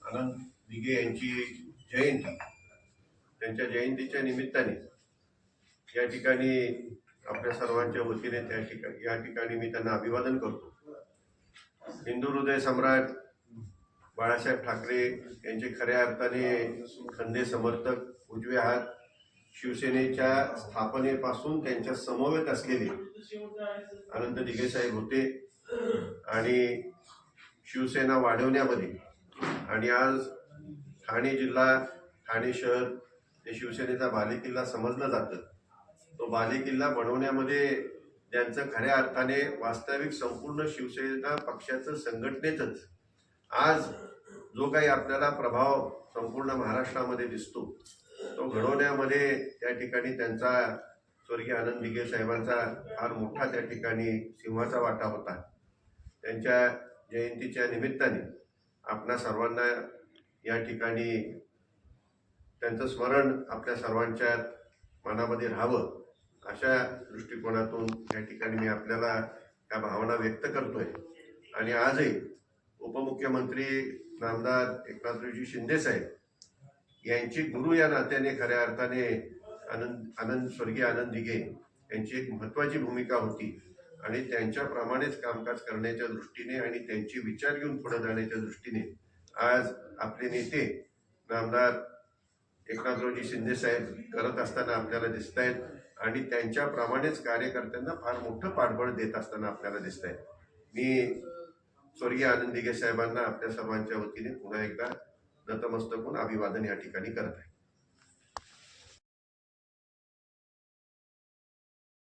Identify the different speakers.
Speaker 1: आनंद दिघे यांची जयंती, त्यांच्या जयंतीच्या निमित्ताने या ठिकाणी आपल्या सर्वांच्या वतीने या ठिकाणी मी त्यांना अभिवादन करतो. हिंदू हृदय सम्राट बाळासाहेब ठाकरे यांचे खऱ्या अर्थाने खंदे समर्थक, उजवे हात, शिवसेनेच्या स्थापनेपासून त्यांच्या समवेत असलेले अनंत दिघे साहेब होते आणि शिवसेना वाढवण्यामध्ये आणि आज ठाणे जिल्हा, ठाणे शहर हे शिवसेनेचा बालेकिल्ला समजलं जातं. तो बालेकिल्ला बनवण्यामध्ये ज्यांचं खऱ्या अर्थाने वास्तविक संपूर्ण शिवसेना पक्षाचं संघटनेतच आज जो काही आपल्याला प्रभाव संपूर्ण महाराष्ट्रामध्ये दिसतो तो घडवण्यामध्ये त्या ठिकाणी त्यांचा स्वर्गीय आनंद दिघे साहेबांचा फार मोठा त्या ठिकाणी सिंहाचा वाटा होता. त्यांच्या जयंतीच्या निमित्ताने आपणा सर्वांना या ठिकाणी त्यांचं स्मरण आपल्या सर्वांच्या मनामध्ये राहावं अशा दृष्टिकोनातून या ठिकाणी मी आपल्याला या भावना व्यक्त करतोय. आणि आजही उपमुख्यमंत्री नामदार एकनाथरावजी शिंदे साहेब यांची गुरु या नात्याने खऱ्या अर्थाने स्वर्गीय आनंद दिघे यांची एक महत्वाची भूमिका होती आणि त्यांच्याप्रमाणेच कामकाज करण्याच्या दृष्टीने आणि त्यांचे विचार घेऊन पुढे जाण्याच्या दृष्टीने आज आपले नेते नामदार एकनाथरावजी शिंदे साहेब करत असताना आपल्याला दिसत आहेत आणि त्यांच्याप्रमाणेच कार्यकर्त्यांना फार मोठं पाठबळ देत असताना आपल्याला दिसत आहे. मी स्वर्गीय आनंद दिघे साहेबांना आपल्या सर्वांच्या वतीने पुन्हा एकदा नतमस्तक होऊन अभिवादन या ठिकाणी करत आहे.